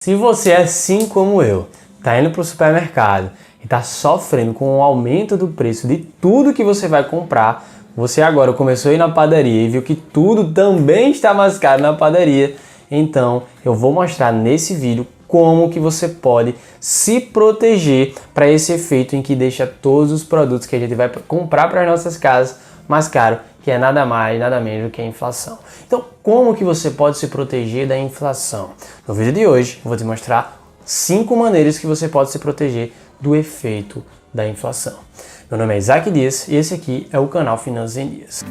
Se você é assim como eu, está indo para o supermercado e está sofrendo com o aumento do preço de tudo que você vai comprar, você agora começou a ir na padaria e viu que tudo também está mais caro na padaria, então eu vou mostrar nesse vídeo como que você pode se proteger para esse efeito em que deixa todos os produtos que a gente vai comprar para as nossas casas mais caro, que é nada mais, nada menos do que a inflação. Então, como que você pode se proteger da inflação? No vídeo de hoje, eu vou te mostrar 5 maneiras que você pode se proteger do efeito da inflação. Meu nome é Isaac Dias e esse aqui é o canal Finanças em Dias.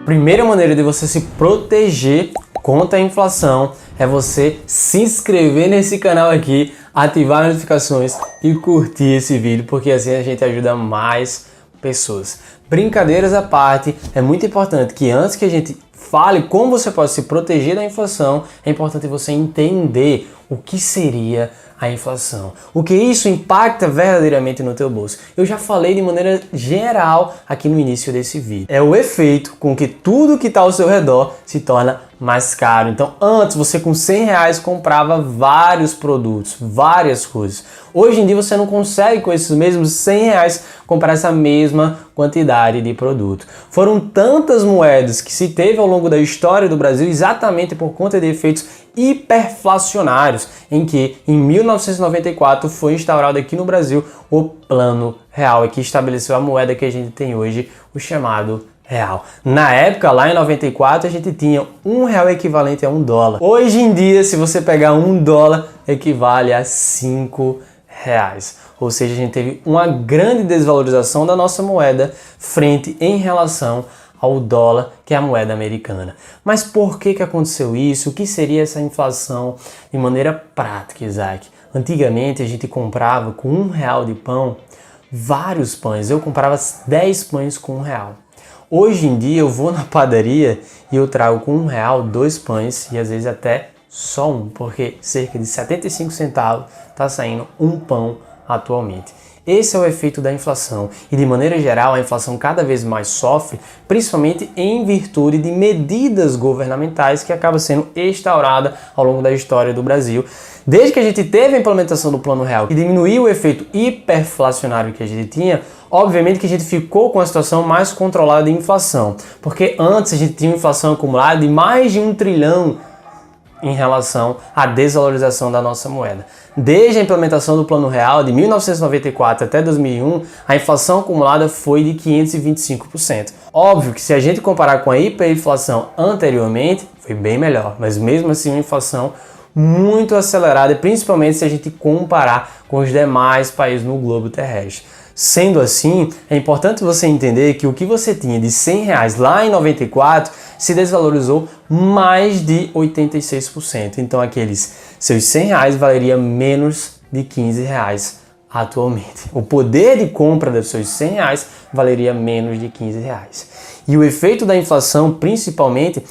Primeira maneira de você se proteger contra a inflação é você se inscrever nesse canal aqui, ativar as notificações e curtir esse vídeo, porque assim a gente ajuda mais pessoas. Brincadeiras à parte, é muito importante que antes que a gente fale como você pode se proteger da inflação, é importante você entender o que seria a inflação, o que isso impacta verdadeiramente no teu bolso. Eu já falei de maneira geral aqui no início desse vídeo. É o efeito com que tudo que está ao seu redor se torna mais caro. Então antes você com R$100 comprava vários produtos, várias coisas. Hoje em dia você não consegue com esses mesmos R$100 comprar essa mesma quantidade de produto. Foram tantas moedas que se teve ao longo da história do Brasil exatamente por conta de efeitos hiperflacionários, em que em 1994 foi instaurado aqui no Brasil o Plano Real, que estabeleceu a moeda que a gente tem hoje, o chamado real. Na época, lá em 94, a gente tinha R$1 equivalente a $1. Hoje em dia, se você pegar $1, equivale a R$5. Ou seja, a gente teve uma grande desvalorização da nossa moeda frente em relação ao dólar, que é a moeda americana. Mas por que aconteceu isso? O que seria essa inflação de maneira prática, Isaac? Antigamente a gente comprava com R$1 de pão vários pães. Eu comprava 10 pães com R$1. Hoje em dia eu vou na padaria e eu trago com R$1 2 pães e às vezes até só um, porque cerca de 75 centavos está saindo um pão atualmente. Esse é o efeito da inflação e, de maneira geral, a inflação cada vez mais sofre, principalmente em virtude de medidas governamentais que acabam sendo instauradas ao longo da história do Brasil. Desde que a gente teve a implementação do Plano Real e diminuiu o efeito hiperflacionário que a gente tinha, obviamente que a gente ficou com a situação mais controlada de inflação, porque antes a gente tinha uma inflação acumulada de mais de R$1 trilhão em relação à desvalorização da nossa moeda. Desde a implementação do Plano Real, de 1994 até 2001, a inflação acumulada foi de 525%. Óbvio que se a gente comparar com a hiperinflação anteriormente, foi bem melhor, mas mesmo assim uma inflação muito acelerada, principalmente se a gente comparar com os demais países no globo terrestre. Sendo assim, é importante você entender que o que você tinha de R$100 lá em 94 se desvalorizou mais de 86%. Então aqueles seus R$100 valeria menos de R$15 atualmente. O poder de compra dos seus R$100 valeria menos de R$15. E o efeito da inflação, principalmente,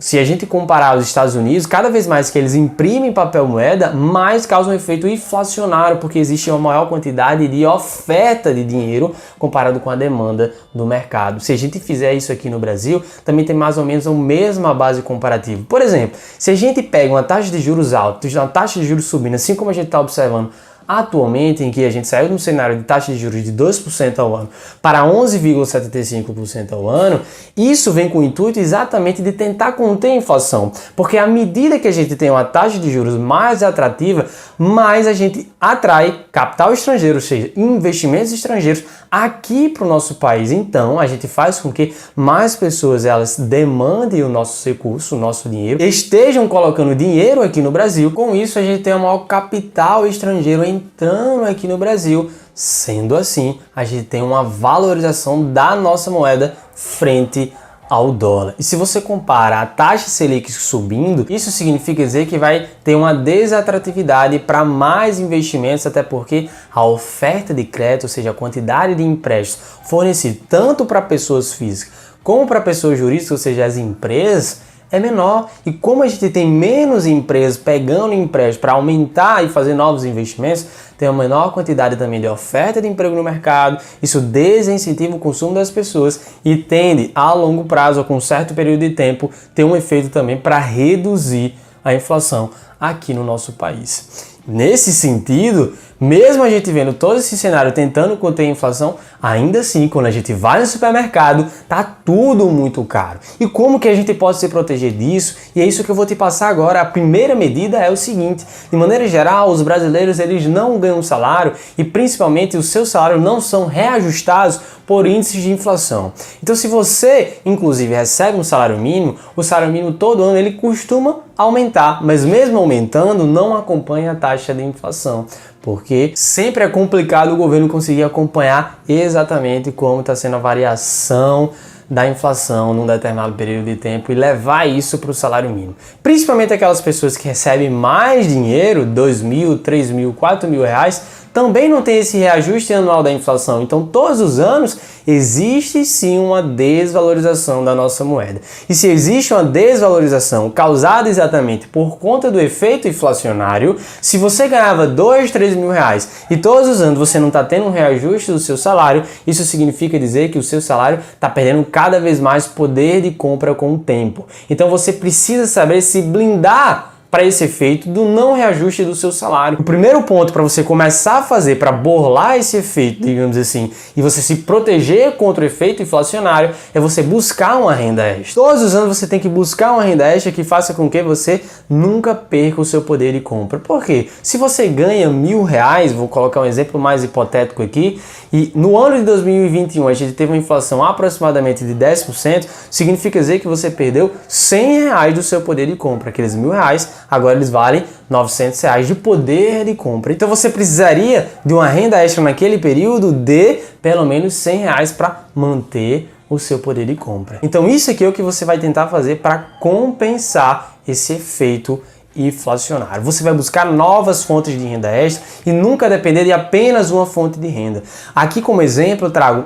se a gente comparar os Estados Unidos, cada vez mais que eles imprimem papel moeda, mais causa um efeito inflacionário, porque existe uma maior quantidade de oferta de dinheiro comparado com a demanda do mercado. Se a gente fizer isso aqui no Brasil, também tem mais ou menos a mesma base comparativa. Por exemplo, se a gente pega uma taxa de juros alta, uma taxa de juros subindo, assim como a gente está observando atualmente, em que a gente saiu de um cenário de taxa de juros de 2% ao ano para 11,75% ao ano, isso vem com o intuito exatamente de tentar conter a inflação, porque à medida que a gente tem uma taxa de juros mais atrativa, mais a gente atrai capital estrangeiro, ou seja, investimentos estrangeiros aqui para o nosso país. Então, a gente faz com que mais pessoas elas demandem o nosso recurso, o nosso dinheiro, estejam colocando dinheiro aqui no Brasil. Com isso, a gente tem o maior capital estrangeiro entrando aqui no Brasil. Sendo assim, a gente tem uma valorização da nossa moeda frente ao dólar. E se você compara a taxa Selic subindo, isso significa dizer que vai ter uma desatratividade para mais investimentos, até porque a oferta de crédito, ou seja, a quantidade de empréstimos fornecido tanto para pessoas físicas como para pessoas jurídicas, ou seja, as empresas, é menor. E como a gente tem menos empresas pegando empréstimo para aumentar e fazer novos investimentos, tem uma menor quantidade também de oferta de emprego no mercado, isso desincentiva o consumo das pessoas e tende, a longo prazo, ou com um certo período de tempo, ter um efeito também para reduzir a inflação aqui no nosso país. Nesse sentido, mesmo a gente vendo todo esse cenário tentando conter a inflação, ainda assim, quando a gente vai no supermercado, tá tudo muito caro. E como que a gente pode se proteger disso? E é isso que eu vou te passar agora. A primeira medida é o seguinte: de maneira geral, os brasileiros eles não ganham salário e principalmente os seus salários não são reajustados por índices de inflação. Então, se você, inclusive, recebe um salário mínimo, o salário mínimo todo ano ele costuma aumentar, mas mesmo aumentando, não acompanha a taxa de inflação, porque sempre é complicado o governo conseguir acompanhar exatamente como está sendo a variação da inflação num determinado período de tempo e levar isso para o salário mínimo. Principalmente aquelas pessoas que recebem mais dinheiro, 2 mil, 3 mil, 4 mil reais, também não tem esse reajuste anual da inflação. Então, todos os anos, existe sim uma desvalorização da nossa moeda. E se existe uma desvalorização causada exatamente por conta do efeito inflacionário, se você ganhava 2, 3 mil reais e todos os anos você não está tendo um reajuste do seu salário, isso significa dizer que o seu salário está perdendo cada vez mais poder de compra com o tempo. Então, você precisa saber se blindar para esse efeito do não reajuste do seu salário. O primeiro ponto para você começar a fazer para burlar esse efeito, digamos assim, e você se proteger contra o efeito inflacionário, é você buscar uma renda extra. Todos os anos você tem que buscar uma renda extra que faça com que você nunca perca o seu poder de compra. Por quê? Se você ganha R$1.000, vou colocar um exemplo mais hipotético aqui, e no ano de 2021 a gente teve uma inflação aproximadamente de 10%, significa dizer que você perdeu R$100 do seu poder de compra. Aqueles R$1.000 agora eles valem R$900 de poder de compra. Então você precisaria de uma renda extra naquele período de pelo menos R$100 para manter o seu poder de compra. Então isso aqui é o que você vai tentar fazer para compensar esse efeito inflacionário. Você vai buscar novas fontes de renda extra e nunca depender de apenas uma fonte de renda. Aqui como exemplo eu trago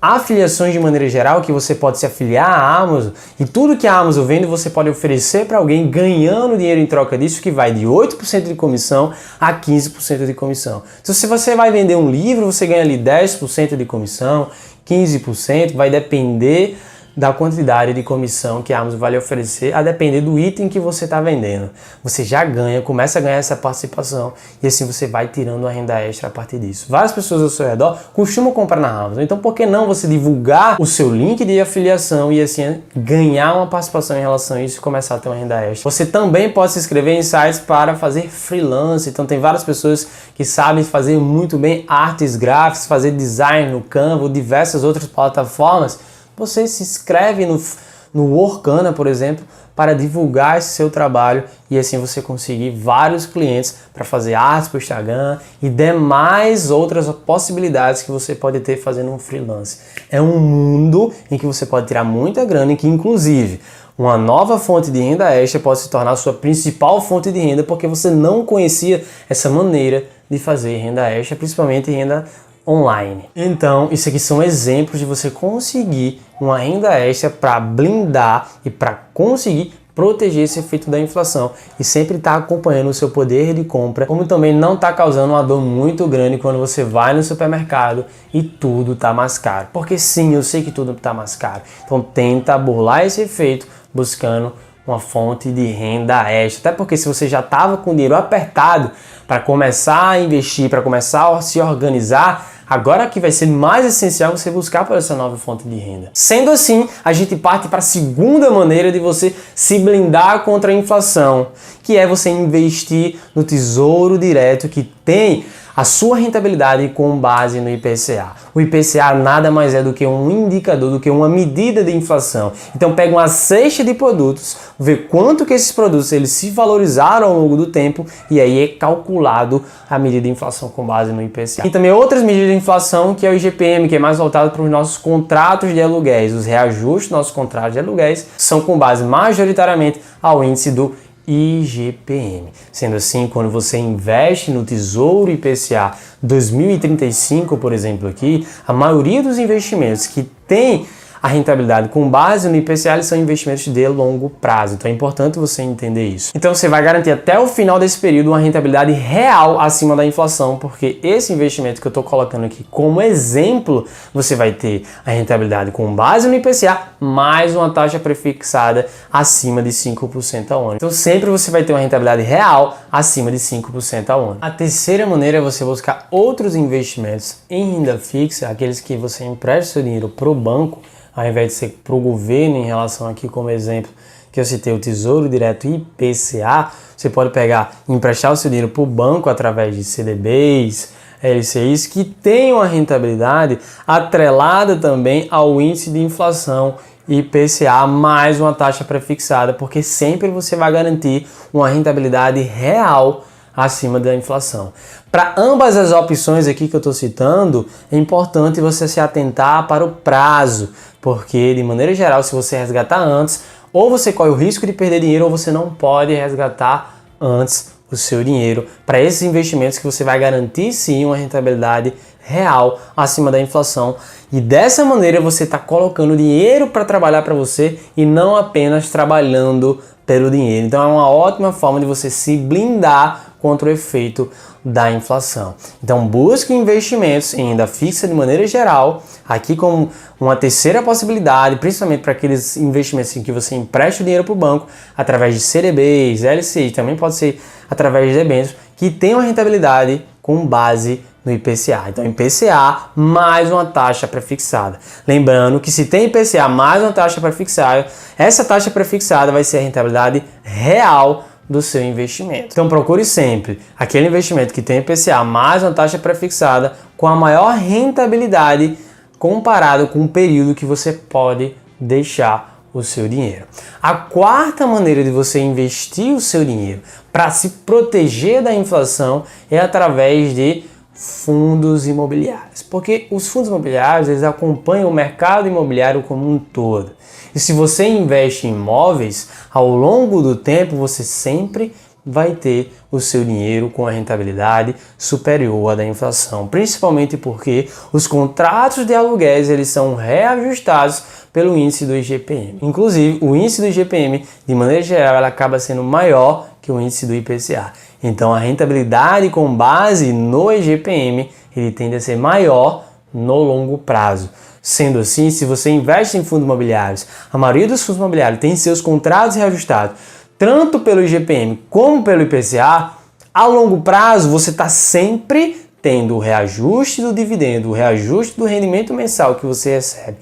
afiliações de maneira geral, que você pode se afiliar à Amazon e tudo que a Amazon vende você pode oferecer para alguém ganhando dinheiro em troca disso, que vai de 8% de comissão a 15% de comissão. Então se você vai vender um livro, você ganha ali 10% de comissão, 15%, vai depender da quantidade de comissão que a Amazon vai lhe oferecer, a depender do item que você está vendendo. Você já ganha, começa a ganhar essa participação e assim você vai tirando uma renda extra a partir disso. Várias pessoas ao seu redor costumam comprar na Amazon, então por que não você divulgar o seu link de afiliação e assim ganhar uma participação em relação a isso e começar a ter uma renda extra? Você também pode se inscrever em sites para fazer freelance, então tem várias pessoas que sabem fazer muito bem artes gráficas, fazer design no Canva ou diversas outras plataformas. Você se inscreve no Workana, por exemplo, para divulgar esse seu trabalho e assim você conseguir vários clientes para fazer artes para o Instagram e demais outras possibilidades que você pode ter fazendo um freelance. É um mundo em que você pode tirar muita grana e que inclusive uma nova fonte de renda extra pode se tornar a sua principal fonte de renda porque você não conhecia essa maneira de fazer renda extra, principalmente renda online. Então, isso aqui são exemplos de você conseguir uma renda extra para blindar e para conseguir proteger esse efeito da inflação e sempre estar acompanhando o seu poder de compra, como também não está causando uma dor muito grande quando você vai no supermercado e tudo está mais caro. Porque sim, eu sei que tudo está mais caro. Então tenta burlar esse efeito buscando uma fonte de renda extra. Até porque se você já estava com o dinheiro apertado para começar a investir, para começar a se organizar, agora que vai ser mais essencial você buscar por essa nova fonte de renda. Sendo assim, a gente parte para a segunda maneira de você se blindar contra a inflação, que é você investir no Tesouro Direto, que tem a sua rentabilidade com base no IPCA. O IPCA nada mais é do que um indicador, do que uma medida de inflação. Então pega uma cesta de produtos, vê quanto que esses produtos eles se valorizaram ao longo do tempo e aí é calculado a medida de inflação com base no IPCA. E também outras medidas de inflação, que é o IGPM, que é mais voltado para os nossos contratos de aluguéis. Os reajustes dos nossos contratos de aluguéis são com base majoritariamente ao índice do IGPM. Sendo assim, quando você investe no Tesouro IPCA 2035, por exemplo aqui, a maioria dos investimentos que tem a rentabilidade com base no IPCA, eles são investimentos de longo prazo. Então é importante você entender isso. Então você vai garantir até o final desse período uma rentabilidade real acima da inflação, porque esse investimento que eu estou colocando aqui como exemplo, você vai ter a rentabilidade com base no IPCA mais uma taxa prefixada acima de 5% ao ano. Então sempre você vai ter uma rentabilidade real acima de 5% ao ano. A terceira maneira é você buscar outros investimentos em renda fixa, aqueles que você empresta seu dinheiro para o banco, ao invés de ser para o governo, em relação aqui como exemplo que eu citei o Tesouro Direto IPCA, você pode pegar e emprestar o seu dinheiro para o banco através de CDBs, LCIs, que tem uma rentabilidade atrelada também ao índice de inflação IPCA mais uma taxa prefixada, porque sempre você vai garantir uma rentabilidade real acima da inflação. Para ambas as opções aqui que eu estou citando, é importante você se atentar para o prazo, porque de maneira geral, se você resgatar antes, ou você corre o risco de perder dinheiro, ou você não pode resgatar antes o seu dinheiro para esses investimentos que você vai garantir sim uma rentabilidade real acima da inflação. E dessa maneira você está colocando dinheiro para trabalhar para você e não apenas trabalhando pelo dinheiro. Então é uma ótima forma de você se blindar contra o efeito da inflação. Então busque investimentos em renda fixa de maneira geral, aqui como uma terceira possibilidade, principalmente para aqueles investimentos em que você empresta o dinheiro para o banco através de CDBs, LCI, também pode ser através de debêntures, que tem uma rentabilidade com base no IPCA. Então IPCA mais uma taxa prefixada. Lembrando que se tem IPCA mais uma taxa prefixada, essa taxa prefixada vai ser a rentabilidade real do seu investimento. Então procure sempre aquele investimento que tem IPCA mais uma taxa prefixada com a maior rentabilidade comparado com o período que você pode deixar o seu dinheiro. A quarta maneira de você investir o seu dinheiro para se proteger da inflação é através de fundos imobiliários, porque os fundos imobiliários eles acompanham o mercado imobiliário como um todo. E se você investe em imóveis, ao longo do tempo você sempre vai ter o seu dinheiro com a rentabilidade superior à da inflação, principalmente porque os contratos de aluguéis eles são reajustados pelo índice do IGPM. Inclusive, o índice do IGPM, de maneira geral, ela acaba sendo maior que o índice do IPCA. Então, a rentabilidade com base no IGPM, ele tende a ser maior no longo prazo. Sendo assim, se você investe em fundos imobiliários, a maioria dos fundos imobiliários tem seus contratos reajustados, tanto pelo IGPM como pelo IPCA, a longo prazo você está sempre tendo o reajuste do dividendo, o reajuste do rendimento mensal que você recebe,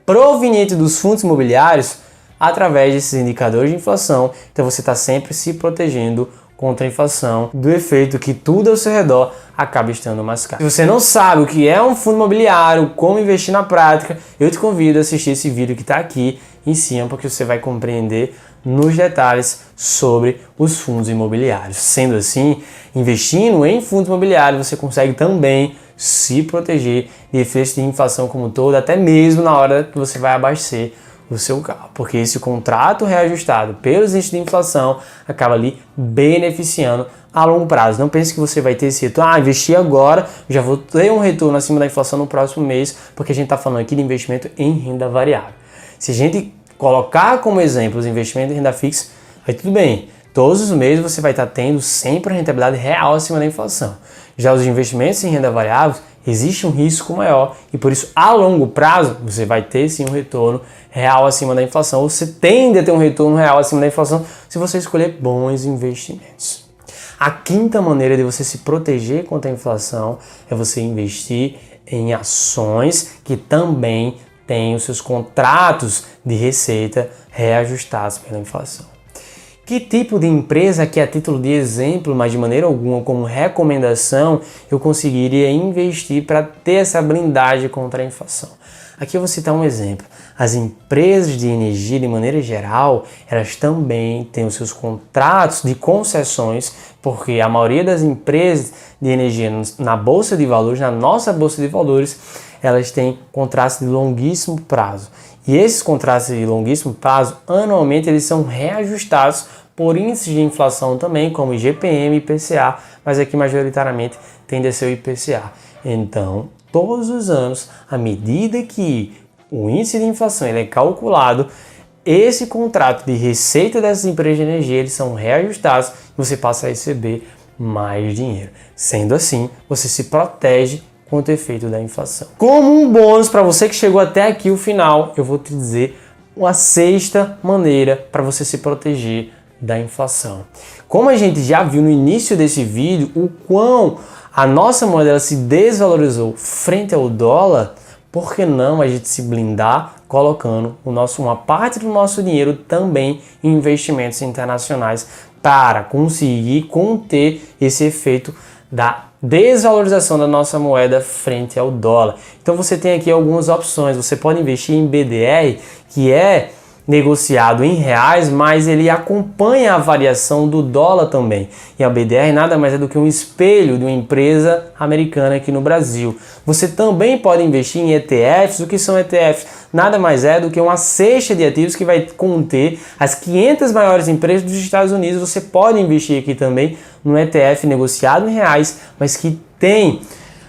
proveniente dos fundos imobiliários, através desses indicadores de inflação. Então você está sempre se protegendo contra a inflação, do efeito que tudo ao seu redor acaba estando mais caro. Se você não sabe o que é um fundo imobiliário, como investir na prática, eu te convido a assistir esse vídeo que está aqui em cima, porque você vai compreender nos detalhes sobre os fundos imobiliários. Sendo assim, investindo em fundos imobiliários, você consegue também se proteger de efeitos de inflação como um todo, até mesmo na hora que você vai abastecer o seu carro, porque esse contrato reajustado pelos índices de inflação acaba ali beneficiando a longo prazo. Não pense que você vai ter esse retorno, investir agora, já vou ter um retorno acima da inflação no próximo mês, porque a gente está falando aqui de investimento em renda variável. Se a gente colocar como exemplo os investimentos em renda fixa, aí tudo bem, todos os meses você vai estar tendo sempre a rentabilidade real acima da inflação. Já os investimentos em renda variável, existe um risco maior e por isso a longo prazo você vai ter sim um retorno real acima da inflação, ou você tende a ter um retorno real acima da inflação se você escolher bons investimentos. A quinta maneira de você se proteger contra a inflação é você investir em ações que também têm os seus contratos de receita reajustados pela inflação. Que tipo de empresa que a título de exemplo, mas de maneira alguma como recomendação, eu conseguiria investir para ter essa blindagem contra a inflação? Aqui eu vou citar um exemplo. As empresas de energia, de maneira geral, elas também têm os seus contratos de concessões, porque a maioria das empresas de energia na Bolsa de Valores, na nossa Bolsa de Valores, elas têm contratos de longuíssimo prazo. E esses contratos de longuíssimo prazo, anualmente, eles são reajustados por índices de inflação também, como IGPM e IPCA, mas aqui majoritariamente tende a ser o IPCA. Então, todos os anos, à medida que o índice de inflação ele é calculado, esse contrato de receita dessas empresas de energia eles são reajustados e você passa a receber mais dinheiro. Sendo assim, você se protege contra o efeito da inflação. Como um bônus para você que chegou até aqui o final, eu vou te dizer uma sexta maneira para você se proteger da inflação. Como a gente já viu no início desse vídeo, o quão a nossa moeda ela se desvalorizou frente ao dólar, por que não a gente se blindar colocando uma parte do nosso dinheiro também em investimentos internacionais para conseguir conter esse efeito da desvalorização da nossa moeda frente ao dólar. Então você tem aqui algumas opções. Você pode investir em BDR, que é negociado em reais, mas ele acompanha a variação do dólar também. E a BDR nada mais é do que um espelho de uma empresa americana aqui no Brasil. Você também pode investir em ETFs. O que são ETFs? Nada mais é do que uma cesta de ativos que vai conter as 500 maiores empresas dos Estados Unidos. Você pode investir aqui também no ETF negociado em reais, mas que tem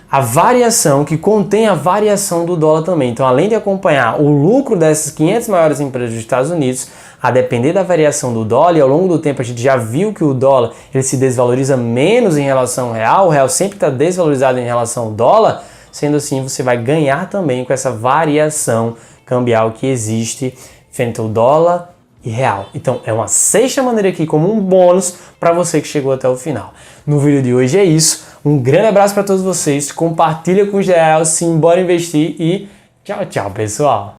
a variação, que contém a variação do dólar também. Então, além de acompanhar o lucro dessas 500 maiores empresas dos Estados Unidos, a depender da variação do dólar, e ao longo do tempo a gente já viu que o dólar ele se desvaloriza menos em relação ao real, o real sempre está desvalorizado em relação ao dólar, sendo assim você vai ganhar também com essa variação cambial que existe frente ao dólar e real. Então é uma sexta maneira aqui como um bônus para você que chegou até o final. No vídeo de hoje é isso. Um grande abraço para todos vocês. Compartilha com geral, simbora investir e tchau, tchau, pessoal.